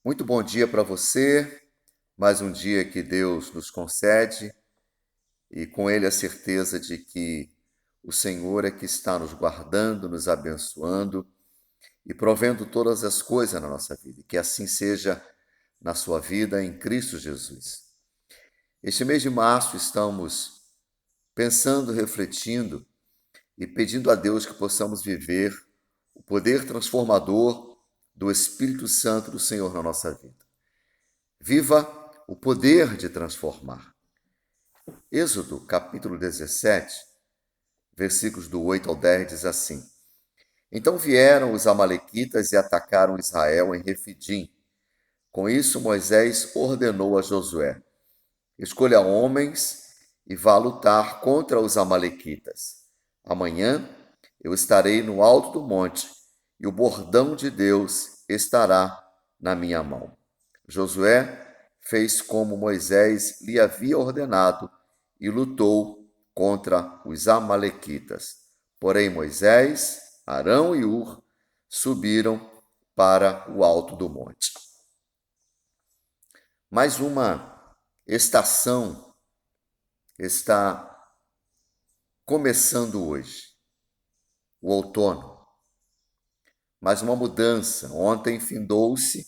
Muito bom dia para você, mais um dia que Deus nos concede e com ele a certeza de que o Senhor é que está nos guardando, nos abençoando e provendo todas as coisas na nossa vida. Que assim seja na sua vida em Cristo Jesus. Este mês de março estamos pensando, refletindo e pedindo a Deus que possamos viver o poder transformador do Espírito Santo do Senhor na nossa vida. Viva o poder de transformar. Êxodo, capítulo 17, versículos do 8 ao 10, diz assim: Então vieram os amalequitas e atacaram Israel em Refidim. Com isso, Moisés ordenou a Josué: Escolha homens e vá lutar contra os amalequitas. Amanhã eu estarei no alto do monte e o bordão de Deus estará na minha mão. Josué fez como Moisés lhe havia ordenado e lutou contra os amalequitas. Porém, Moisés, Arão e Ur subiram para o alto do monte. Mais uma estação está começando hoje, o outono. Mais uma mudança. Ontem findou-se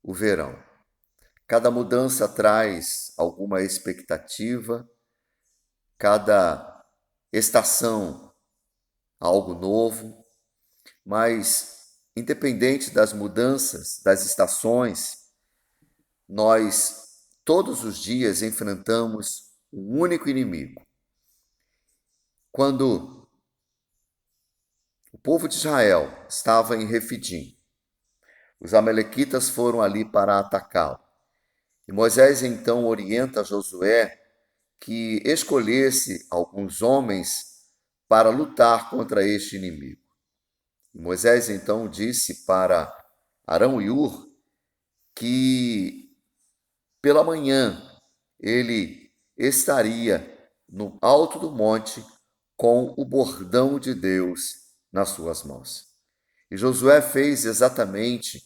o verão. Cada mudança traz alguma expectativa, cada estação algo novo, mas independente das mudanças, das estações, nós todos os dias enfrentamos um único inimigo. Quando o povo de Israel estava em Refidim, os amalequitas foram ali para atacá-lo. E Moisés então orienta Josué que escolhesse alguns homens para lutar contra este inimigo. E Moisés então disse para Arão e Ur que pela manhã ele estaria no alto do monte com o bordão de Deus nas suas mãos. E Josué fez exatamente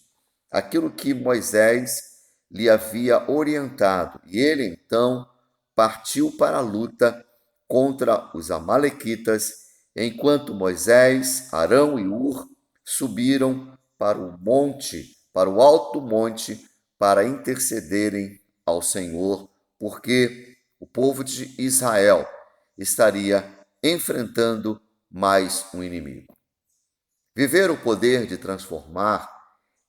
aquilo que Moisés lhe havia orientado. E ele então partiu para a luta contra os amalequitas, enquanto Moisés, Arão e Ur subiram para o monte, para o alto monte, para intercederem ao Senhor, porque o povo de Israel estaria enfrentando mais um inimigo. Viver o poder de transformar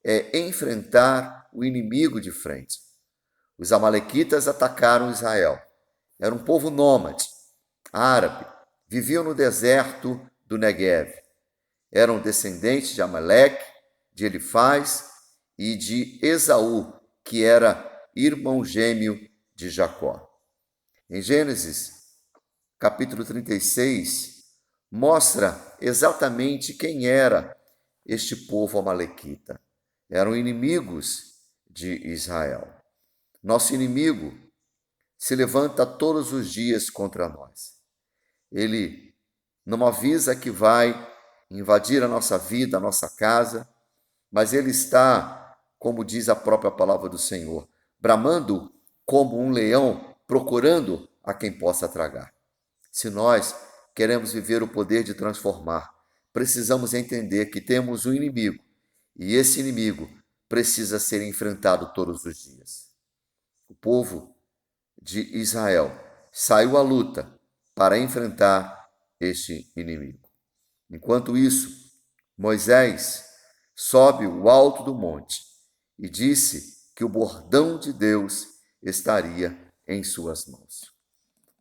é enfrentar o inimigo de frente. Os amalequitas atacaram Israel. Era um povo nômade, árabe, viviam no deserto do Neguev. Eram descendentes de Amaleque, de Elifaz e de Esaú, que era irmão gêmeo de Jacó. Em Gênesis, capítulo 36, mostra exatamente quem era este povo amalequita. Eram inimigos de Israel. Nosso inimigo se levanta todos os dias contra nós. Ele não avisa que vai invadir a nossa vida, a nossa casa, mas ele está, como diz a própria palavra do Senhor, bramando como um leão, procurando a quem possa tragar. Se nós queremos viver o poder de transformar, precisamos entender que temos um inimigo e esse inimigo precisa ser enfrentado todos os dias. O povo de Israel saiu à luta para enfrentar este inimigo. Enquanto isso, Moisés sobe o alto do monte e disse que o bordão de Deus estaria em suas mãos.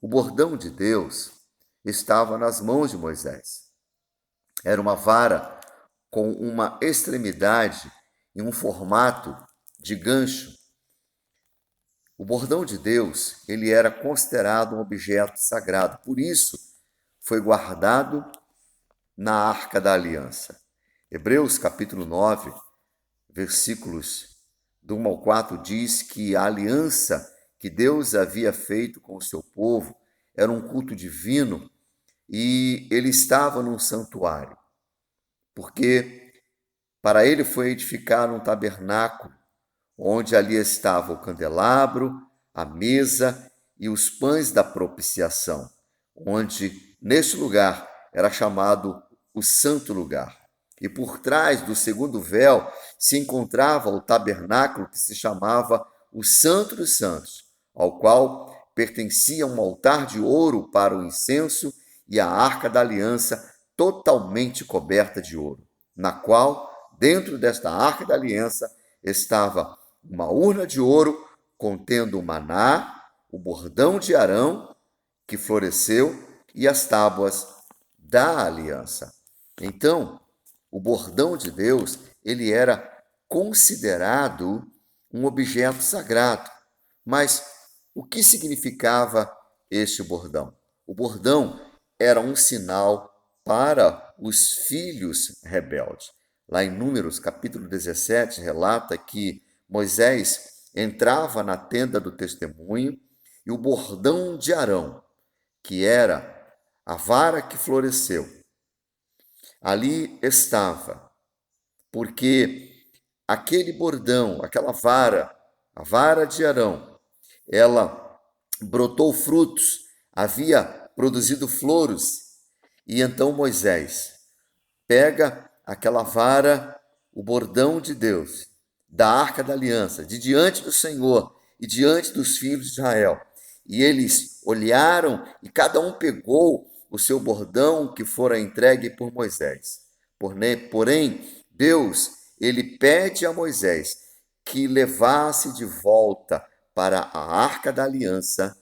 O bordão de Deus estava nas mãos de Moisés. Era uma vara com uma extremidade em um formato de gancho. O bordão de Deus, ele era considerado um objeto sagrado. Por isso, foi guardado na Arca da Aliança. Hebreus capítulo 9, versículos do 1 ao 4 diz que a aliança que Deus havia feito com o seu povo era um culto divino e ele estava num santuário, porque para ele foi edificado um tabernáculo onde ali estava o candelabro, a mesa e os pães da propiciação, onde neste lugar era chamado o Santo Lugar. E por trás do segundo véu se encontrava o tabernáculo que se chamava o Santo dos Santos, ao qual pertencia um altar de ouro para o incenso e a arca da aliança totalmente coberta de ouro, na qual, dentro desta arca da aliança, estava uma urna de ouro contendo o maná, o bordão de Arão, que floresceu, e as tábuas da aliança. Então, o bordão de Deus, ele era considerado um objeto sagrado. Mas o que significava este bordão? O bordão era um sinal para os filhos rebeldes. Lá em Números, capítulo 17, relata que Moisés entrava na tenda do testemunho e o bordão de Arão, que era a vara que floresceu, ali estava, porque aquele bordão, aquela vara, a vara de Arão, ela brotou frutos, havia produzido flores, e então Moisés pega aquela vara, o bordão de Deus, da arca da aliança, de diante do Senhor e diante dos filhos de Israel. E eles olharam e cada um pegou o seu bordão que fora entregue por Moisés. Porém, Deus, ele pede a Moisés que levasse de volta para a arca da aliança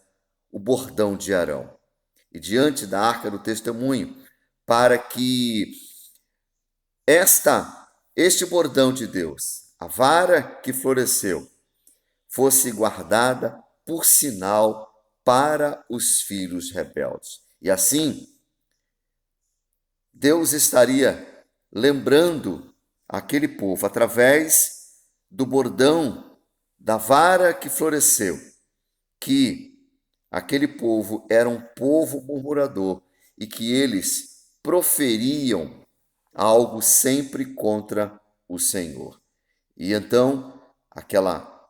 o bordão de Arão. E diante da arca do testemunho, para que este bordão de Deus, a vara que floresceu, fosse guardada por sinal para os filhos rebeldes. E assim, Deus estaria lembrando aquele povo, através do bordão da vara que floresceu, que aquele povo era um povo murmurador e que eles proferiam algo sempre contra o Senhor. E então, aquela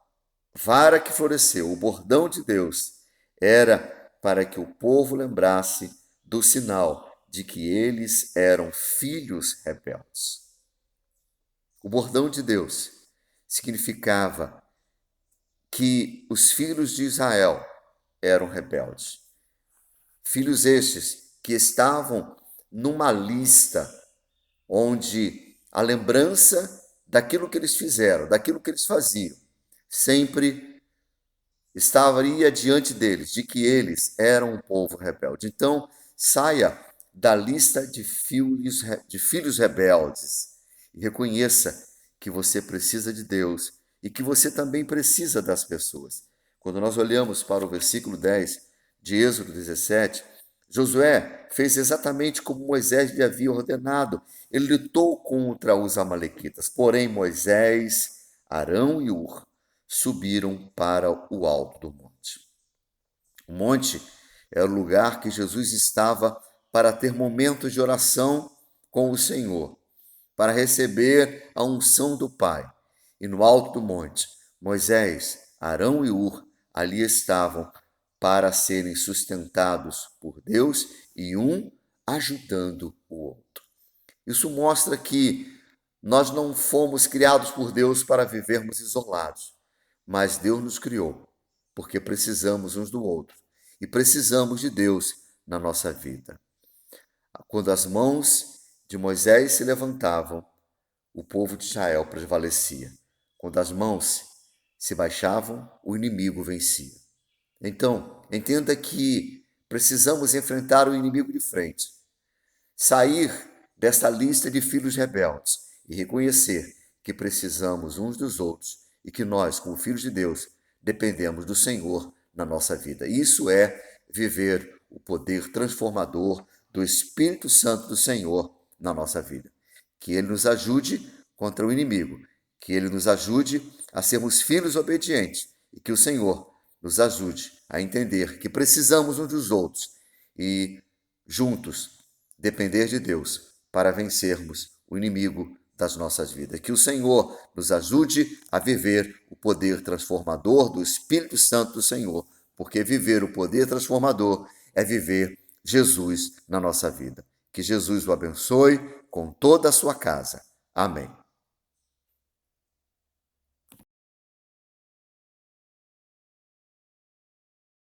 vara que floresceu, o bordão de Deus, era para que o povo lembrasse do sinal de que eles eram filhos rebeldes. O bordão de Deus significava que os filhos de Israel eram rebeldes. Filhos estes que estavam numa lista onde a lembrança daquilo que eles fizeram, daquilo que eles faziam, sempre estaria diante deles, de que eles eram um povo rebelde. Então, saia da lista de filhos rebeldes e reconheça que você precisa de Deus e que você também precisa das pessoas. Quando nós olhamos para o versículo 10 de Êxodo 17, Josué fez exatamente como Moisés lhe havia ordenado. Ele lutou contra os amalequitas. Porém, Moisés, Arão e Hur subiram para o alto do monte. O monte era o lugar que Jesus estava para ter momentos de oração com o Senhor, para receber a unção do Pai. E no alto do monte, Moisés, Arão e Hur ali estavam para serem sustentados por Deus e um ajudando o outro. Isso mostra que nós não fomos criados por Deus para vivermos isolados, mas Deus nos criou porque precisamos uns do outro e precisamos de Deus na nossa vida. Quando as mãos de Moisés se levantavam, o povo de Israel prevalecia. Quando as mãos se baixavam, o inimigo vencia. Então, entenda que precisamos enfrentar o inimigo de frente, sair desta lista de filhos rebeldes e reconhecer que precisamos uns dos outros e que nós, como filhos de Deus, dependemos do Senhor na nossa vida. Isso é viver o poder transformador do Espírito Santo do Senhor na nossa vida. Que Ele nos ajude contra o inimigo, que Ele nos ajude a sermos filhos obedientes e que o Senhor nos ajude a entender que precisamos uns dos outros e, juntos, depender de Deus para vencermos o inimigo das nossas vidas. Que o Senhor nos ajude a viver o poder transformador do Espírito Santo do Senhor, porque viver o poder transformador é viver Jesus na nossa vida. Que Jesus o abençoe com toda a sua casa. Amém.